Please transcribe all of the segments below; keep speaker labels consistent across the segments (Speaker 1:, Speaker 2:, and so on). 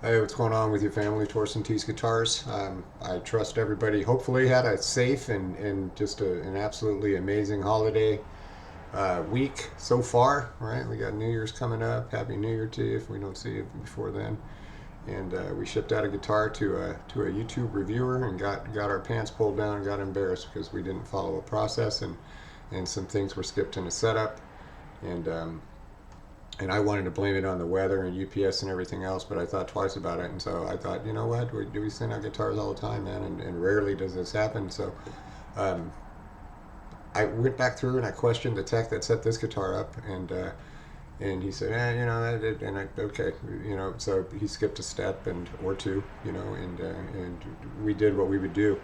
Speaker 1: Hey, what's going on with your family, Torsten T's Guitars? I trust everybody hopefully had a safe and just an absolutely amazing holiday week so far, right? We got New Year's coming up. Happy New Year to you if we don't see you before then. And we shipped out a guitar to a YouTube reviewer and got our pants pulled down and got embarrassed because we didn't follow a process and some things were skipped in the setup. And and I wanted to blame it on the weather and UPS and everything else, but I thought twice about it, and so I thought, you know what, we send out guitars all the time, man, and rarely does this happen. So um, I went back through and I questioned the tech that set this guitar up, and he said, you know, and I, okay, you know, so he skipped a step and or two, you know, and we did what we would do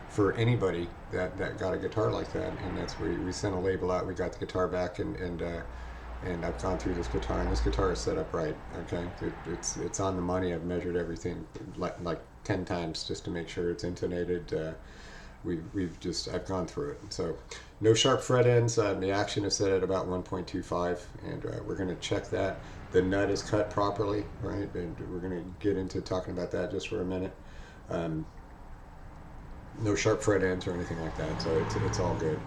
Speaker 1: for anybody that got a guitar like that, and that's we sent a label out, we got the guitar back, and I've gone through this guitar, and this guitar is set up right. Okay, it's on the money. I've measured everything like 10 times just to make sure it's intonated. I've gone through it. So no sharp fret ends. The action is set at about 1.25, and we're going to check that. The nut is cut properly, right? And we're going to get into talking about that just for a minute. Um, no sharp fret ends or anything like that, so it's all good.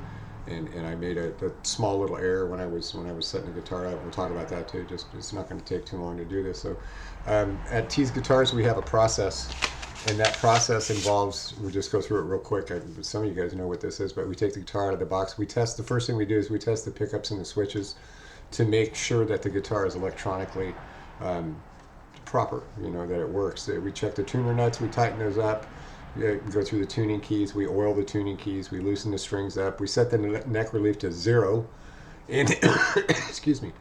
Speaker 1: And I made a small little error when I was setting the guitar up. We'll talk about that too. Just it's not going to take too long to do this. So at T's Guitars we have a process, and that process involves, we'll just go through it real quick. Some of you guys know what this is, but we take the guitar out of the box. We test, the first thing we do is we test the pickups and the switches to make sure that the guitar is electronically um, proper, you know, that it works. We check the tuner nuts, we tighten those up, we go through the tuning keys, we oil the tuning keys, we loosen the strings up, we set the neck relief to 0, and excuse me,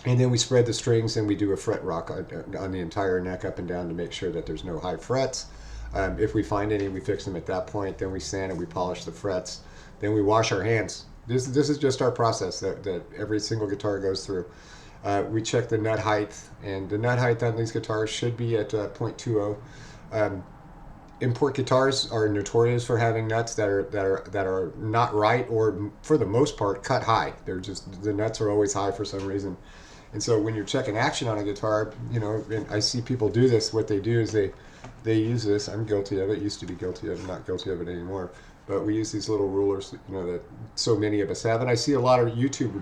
Speaker 1: and then we spread the strings and we do a fret rock on the entire neck up and down to make sure that there's no high frets. If we find any, we fix them at that point. Then we sand and we polish the frets. Then we wash our hands. This is just our process that every single guitar goes through. We check the nut height, and the nut height on these guitars should be at 0.20. Um, Import guitars are notorious for having nuts that are not right, or for the most part cut high. They're just, the nuts are always high for some reason. And so when you're checking action on a guitar, you know, and I see people do this, what they do is they use this. I'm guilty of it. Used to be guilty of it. Not guilty of it anymore. But we use these little rulers, you know, that so many of us have. And I see a lot of YouTube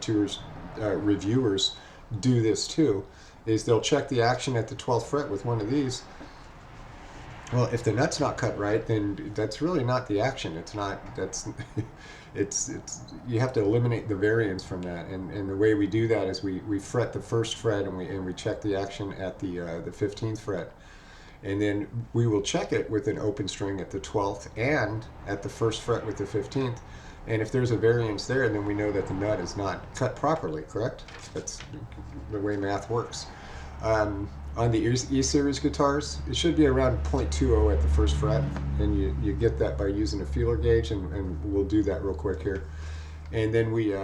Speaker 1: reviewers do this too. Is they'll check the action at the 12th fret with one of these. Well, if the nut's not cut right, then that's really not the action. It's not. That's it's you have to eliminate the variance from that. And the way we do that is we fret the first fret, and we check the action at the 15th fret, and then we will check it with an open string at the 12th and at the first fret with the 15th. And if there's a variance there, then we know that the nut is not cut properly. Correct? That's the way math works. On the E-Series guitars, it should be around 0.20 at the first fret, and you get that by using a feeler gauge, and we'll do that real quick here. And then we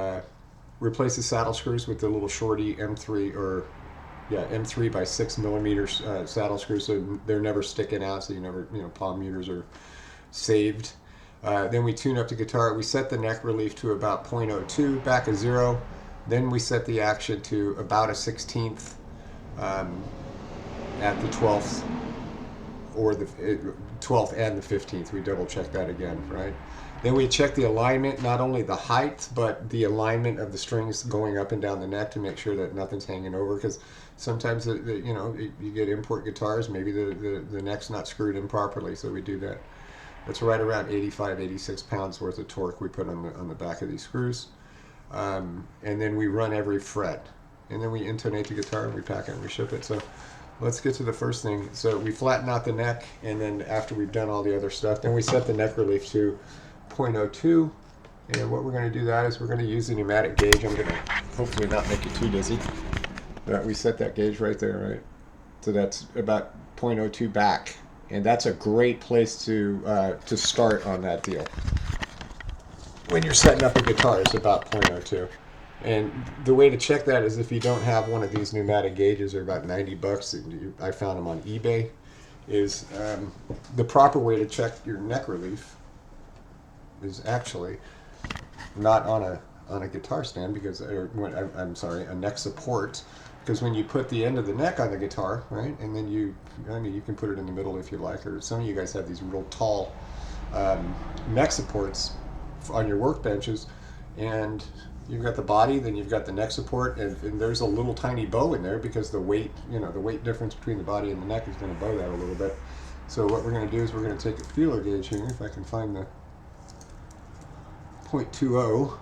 Speaker 1: replace the saddle screws with the little shorty M3, or M3 by 6 millimeters saddle screws, so they're never sticking out, so you never, you know, palm muters are saved. Then we tune up the guitar. We set the neck relief to about 0.02, back a 0. Then we set the action to about a 16th. At the 12th or the 12th and the 15th. We double check that again, right? Then we check the alignment, not only the height, but the alignment of the strings going up and down the neck to make sure that nothing's hanging over, because sometimes you know, you get import guitars, maybe the neck's not screwed in properly, so we do that. That's right around 85, 86 pounds worth of torque we put on the back of these screws. And then we run every fret. And then we intonate the guitar, and we pack it, and we ship it. So let's get to the first thing. So we flatten out the neck, and then after we've done all the other stuff, then we set the neck relief to 0.02. And what we're going to do that is we're going to use the pneumatic gauge. I'm going to hopefully not make you too dizzy. But we set that gauge right there, right? So that's about 0.02 back. And that's a great place to start on that deal. When you're setting up a guitar, it's about 0.02. And the way to check that is, if you don't have one of these pneumatic gauges, they're about 90 bucks. I found them on eBay. Is the proper way to check your neck relief is actually not on a guitar stand, because I'm sorry, a neck support, because when you put the end of the neck on the guitar, right, and then I mean, you can put it in the middle if you like, or some of you guys have these real tall neck supports on your workbenches, and you've got the body, then you've got the neck support, and there's a little tiny bow in there because the weight, the weight difference between the body and the neck is going to bow that a little bit. So what we're going to do is we're going to take a feeler gauge here, if I can find the .20.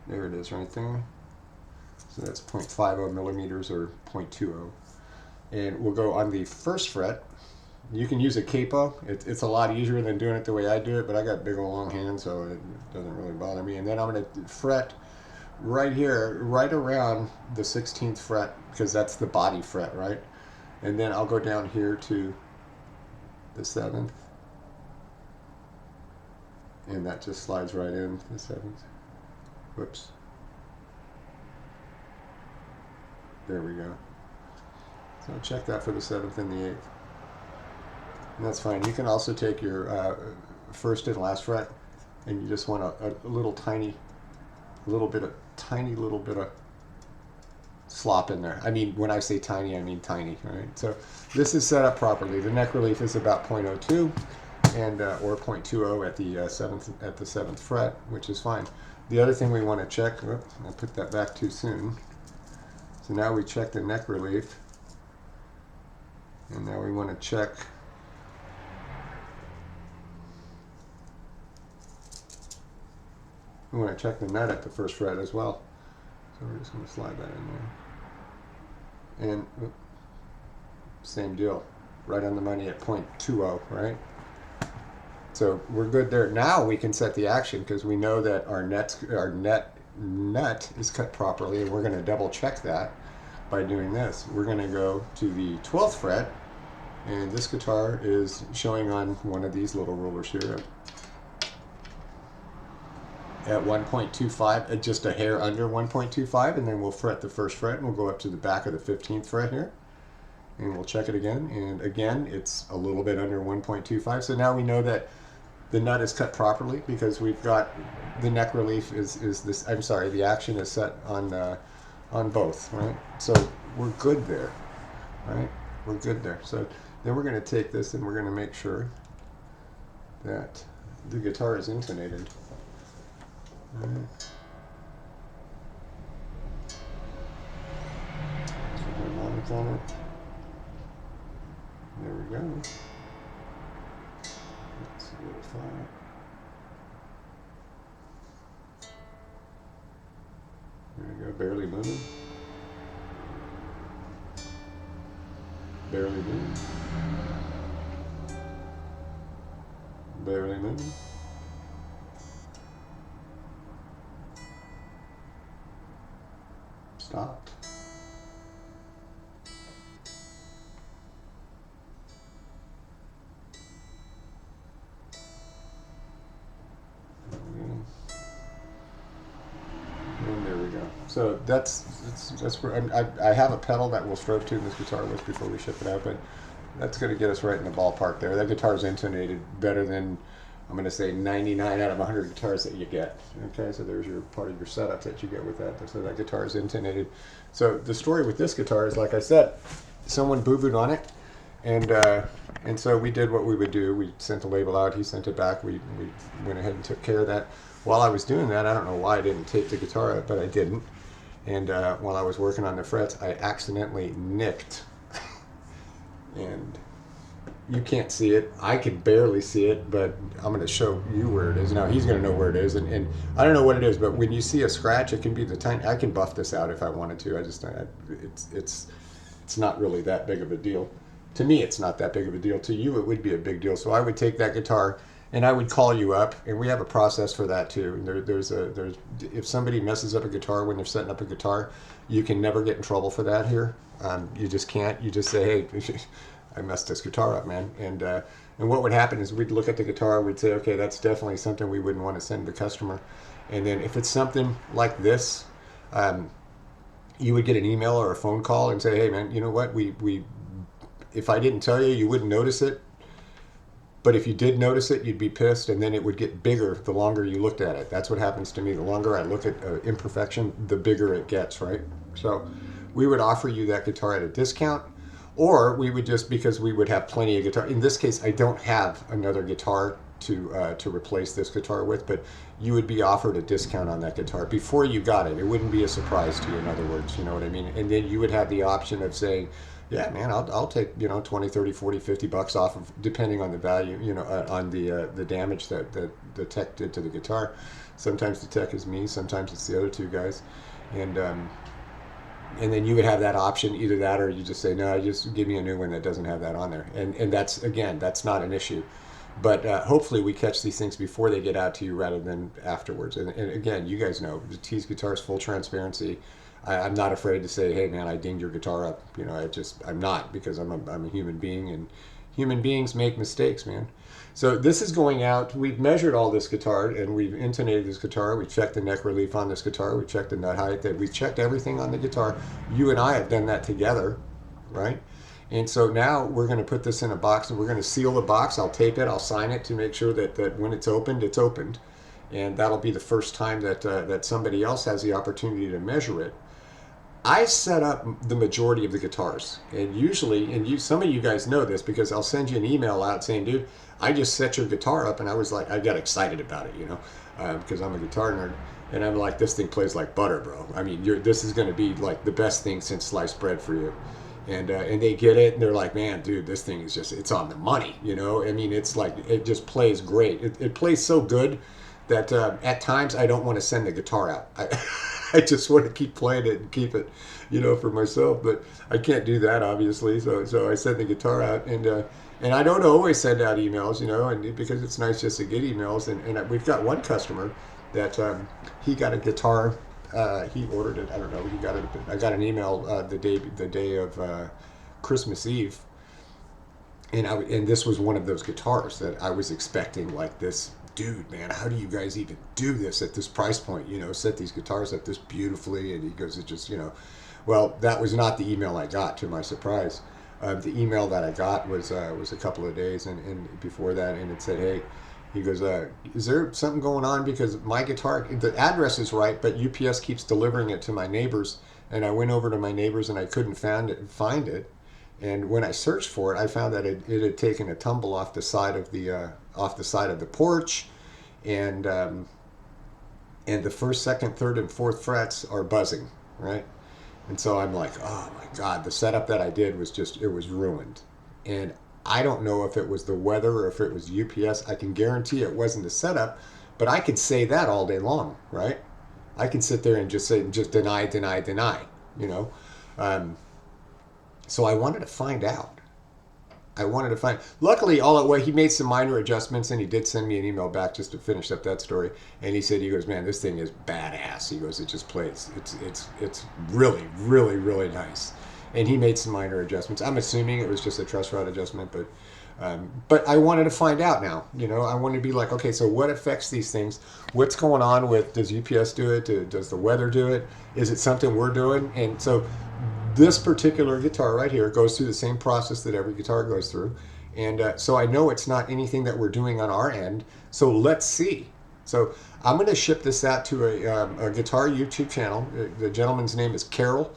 Speaker 1: There it is right there. So that's 0.50 millimeters or 0.20. And we'll go on the first fret. You can use a capo. It's a lot easier than doing it the way I do it, but I got big old long hands, so it doesn't really bother me. And then I'm going to fret right here, right around the 16th fret, because that's the body fret, right? And then I'll go down here to the 7th. And that just slides right in the 7th. Whoops. There we go. So check that for the 7th and the 8th. And that's fine. You can also take your first and last fret, and you just want a little tiny little bit of slop in there. I mean, when I say tiny, I mean tiny, right? So this is set up properly. The neck relief is about 0.02 and or 0.20 at the 7th fret, which is fine. The other thing we want to check, I put that back too soon. So now we check the neck relief, and now we want to check the nut at the first fret as well. So we're just going to slide that in there. And same deal, right on the money at 0.20, right? So we're good there. Now we can set the action because we know that our nut is cut properly, and we're going to double check that by doing this. We're going to go to the 12th fret, and this guitar is showing on one of these little rulers here at 1.25, just a hair under 1.25, and then we'll fret the first fret, and we'll go up to the back of the 15th fret here, and we'll check it again, and again it's a little bit under 1.25. So now we know that the nut is cut properly because we've got the neck relief is this. I'm sorry, the action is set on both, right? So we're good there, right? We're good there. So then we're going to take this and we're going to make sure that the guitar is intonated. All right. So put harmonics on it. There we go. Let's solidify it. There we go, barely moving. Barely moving. Barely moving. Stopped. And there we go. So that's where I have a pedal that we'll stroke tune this guitar with before we ship it out, but that's going to get us right in the ballpark there. That guitar's intonated better than, I'm going to say, 99 out of 100 guitars that you get. Okay, so there's your part of your setup that you get with that. So that guitar is intonated. So the story with this guitar is, like I said, someone boo-booed on it, and so we did what we would do. We sent the label out. He sent it back. We went ahead and took care of that. While I was doing that, I don't know why I didn't tape the guitar up, but I didn't. And while I was working on the frets, I accidentally nicked. And you can't see it. I can barely see it, but I'm going to show you where it is. Now he's going to know where it is, and I don't know what it is, but when you see a scratch, it can be the tiny. I can buff this out if I wanted to. It's not really that big of a deal. To me, it's not that big of a deal. To you, it would be a big deal. So I would take that guitar and I would call you up, and we have a process for that too. There's if somebody messes up a guitar when they're setting up a guitar, you can never get in trouble for that here. You just can't. You just say, hey, I messed this guitar up, man. And what would happen is we'd look at the guitar, we'd say, okay, that's definitely something we wouldn't want to send the customer. And then if it's something like this, you would get an email or a phone call and say, hey, man, you know what? If I didn't tell you, you wouldn't notice it. But if you did notice it, you'd be pissed, and then it would get bigger the longer you looked at it. That's what happens to me. The longer I look at imperfection, the bigger it gets, right? So we would offer you that guitar at a discount, or we would just, because we would have plenty of guitar. In this case, I don't have another guitar to replace this guitar with, but you would be offered a discount on that guitar before you got it. It wouldn't be a surprise to you, in other words, you know what I mean? And then you would have the option of saying, yeah, man, I'll take, 20, 30, 40, 50 bucks off of, depending on the value, on the damage that the tech did to the guitar. Sometimes the tech is me, sometimes it's the other two guys. And then you would have that option, either that, or you just say, no, just give me a new one that doesn't have that on there. And that's, again, that's not an issue. But hopefully we catch these things before they get out to you rather than afterwards. And again, you guys know, the Tease Guitars, full transparency. I'm not afraid to say, hey, man, I dinged your guitar up. I'm not, because I'm a human being, and human beings make mistakes, man. So this is going out. We've measured all this guitar, and we've intonated this guitar. We checked the neck relief on this guitar. We checked the nut height. We've checked everything on the guitar. You and I have done that together, right? And so now we're going to put this in a box, and we're going to seal the box. I'll tape it. I'll sign it to make sure that when it's opened, it's opened. And that'll be the first time that somebody else has the opportunity to measure it. I set up the majority of the guitars, and usually, and some of you guys know this, because I'll send you an email out saying, dude, I just set your guitar up, and I was like, I got excited about it, because I'm a guitar nerd, and I'm like, this thing plays like butter, bro. I mean, this is going to be like the best thing since sliced bread for you. And they get it, and they're like, man, dude, this thing is just, it's on the money, I mean, it's like, it just plays great. It plays so good that at times I don't want to send the guitar out. I just want to keep playing it and keep it, for myself. But I can't do that, obviously. So I send the guitar out, and I don't always send out emails, and because it's nice just to get emails. And we've got one customer that he got a guitar. He ordered it. I don't know. He got it. I got an email the day of Christmas Eve, and this was one of those guitars that I was expecting, like this. Dude, man, how do you guys even do this at this price point? Set these guitars up this beautifully. And he goes, it just, well, that was not the email I got, to my surprise. The email that I got was a couple of days and before that, and it said, hey, he goes, is there something going on? Because my guitar, the address is right, but UPS keeps delivering it to my neighbors. And I went over to my neighbors, and I couldn't find it. And when I searched for it, I found that it had taken a tumble off the side of the porch, and the first, second, third, and fourth frets are buzzing, right? And so I'm like, oh my God, the setup that I did was it was ruined. And I don't know if it was the weather or if it was UPS. I can guarantee it wasn't the setup, but I could say that all day long, right? I can sit there and just deny. So I wanted to find out. Luckily, he made some minor adjustments, and he did send me an email back just to finish up that story. And he said, he goes, man, this thing is badass. He goes, it just plays. It's really, really, really nice. And he made some minor adjustments. I'm assuming it was just a truss rod adjustment, but I wanted to find out now. I wanted to be like, okay, so what affects these things? What's going on with? Does UPS do it? Does the weather do it? Is it something we're doing? And so this particular guitar right here goes through the same process that every guitar goes through. And so I know it's not anything that we're doing on our end. So let's see. So I'm going to ship this out to a guitar YouTube channel. The gentleman's name is Karols.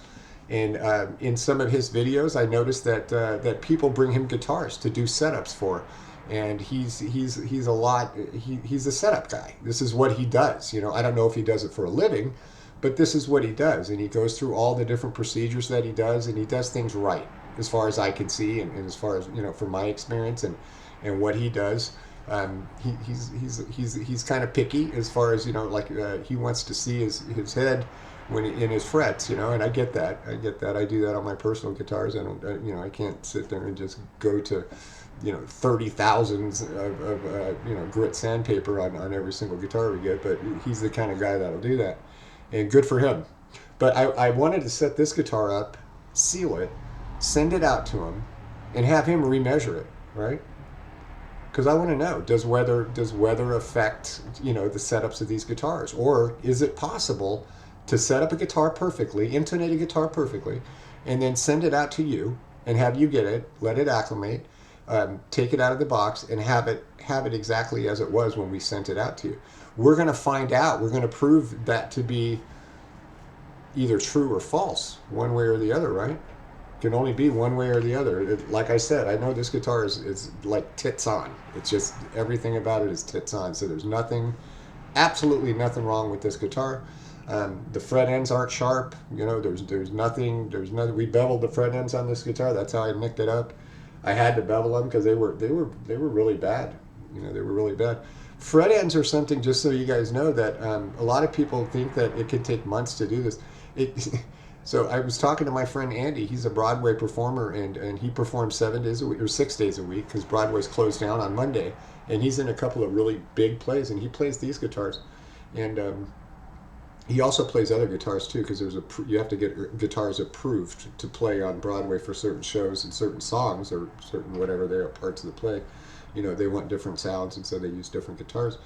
Speaker 1: And in some of his videos, I noticed that people bring him guitars to do setups for. And he's a setup guy. This is what he does. I don't know if he does it for a living, but this is what he does, and he goes through all the different procedures that he does, and he does things right, as far as I can see, and as far as from my experience and what he does. He's kind of picky as far as he wants to see his head when in his frets, and I get that. I do that on my personal guitars. I don't, I can't sit there and just go to 30,000s of grit sandpaper on every single guitar we get, but he's the kind of guy that'll do that. And good for him. But I wanted to set this guitar up, seal it, send it out to him, and have him remeasure it, right? Because I want to know, does weather affect the setups of these guitars? Or is it possible to set up a guitar perfectly, intonate a guitar perfectly, and then send it out to you and have you get it, let it acclimate, take it out of the box and have it exactly as it was when we sent it out to you. We're going to find out. We're going to prove that to be either true or false, one way or the other, right? Can only be one way or the other. Like I said, I know this guitar is like tits on. It's just everything about it is tits on. So there's nothing, absolutely nothing wrong with this guitar. The fret ends aren't sharp. You know, there's nothing. We beveled the fret ends on this guitar. That's how I nicked it up. I had to bevel them because they were really bad. You know, they were really bad. Fret ends are something, just so you guys know, that a lot of people think that it can take months to do this. So I was talking to my friend Andy. He's a Broadway performer, and he performs 7 days a week or 6 days a week because Broadway's closed down on Monday, and he's in a couple of really big plays, and he plays these guitars, and he also plays other guitars too, because you have to get guitars approved to play on Broadway for certain shows and certain songs or certain whatever they are parts of the play. You know, they want different sounds, and so they use different guitars.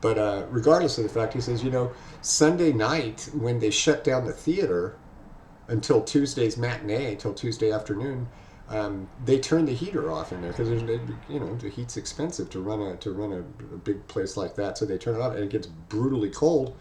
Speaker 1: But regardless of the fact, he says, you know, Sunday night when they shut down the theater until Tuesday's matinee, till Tuesday afternoon, they turn the heater off in there because you know, the heat's expensive to run a big place like that. So they turn it off, and it gets brutally cold.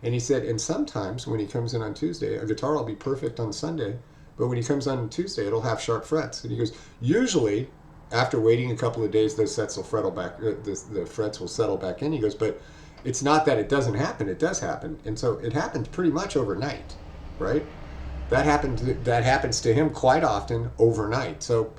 Speaker 1: And he said, and sometimes when he comes in on Tuesday, a guitar will be perfect on Sunday, but when he comes on Tuesday, it'll have sharp frets. And he goes, usually, after waiting a couple of days, those sets will the frets will settle back in. He goes, but it's not that it doesn't happen; it does happen, and so it happens pretty much overnight, right? That happens to him quite often overnight. So,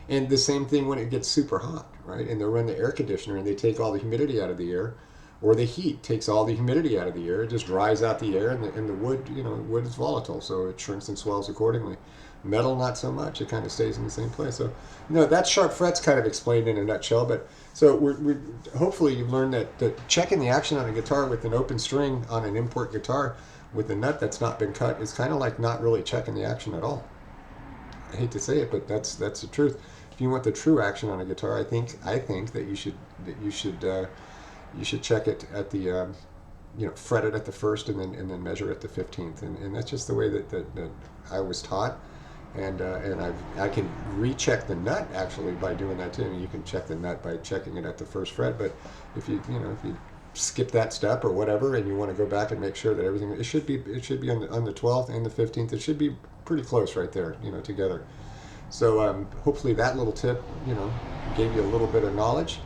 Speaker 1: and the same thing when it gets super hot, right? And they'll run the air conditioner and they take all the humidity out of the air, or the heat takes all the humidity out of the air. It just dries out the air, and the wood, you know, wood is volatile, so it shrinks and swells accordingly. Metal, not so much. It kind of stays in the same place. So, you know, that sharp fret's kind of explained in a nutshell. But so we hopefully you've learned that checking the action on a guitar with an open string on an import guitar with a nut that's not been cut is kind of like not really checking the action at all. I hate to say it, but that's the truth. If you want the true action on a guitar, I think that you should check it at the you know, fret it at the first and then measure at the 15th, and that's just the way that I was taught. And I can recheck the nut actually by doing that too. I mean, you can check the nut by checking it at the first fret, but if you skip that step or whatever, and you want to go back and make sure that everything, it should be on the 12th and the 15th. It should be pretty close right there, you know, together. So hopefully that little tip, you know, gave you a little bit of knowledge.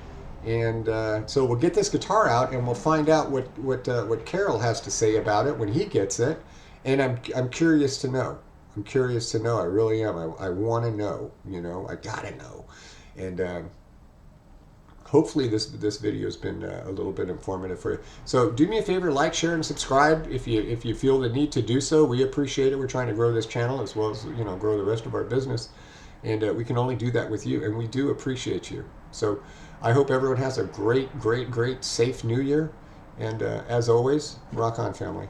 Speaker 1: And so we'll get this guitar out, and we'll find out what Carol has to say about it when he gets it. And I'm curious to know. I'm curious to know. I really am. I want to know. You know, I gotta know. And hopefully this video has been a little bit informative for you. So do me a favor, like, share, and subscribe if you feel the need to do so. We appreciate it. We're trying to grow this channel as well as, you know, grow the rest of our business, and we can only do that with you, and we do appreciate you. So I hope everyone has a great, safe New Year, and as always, rock on, family.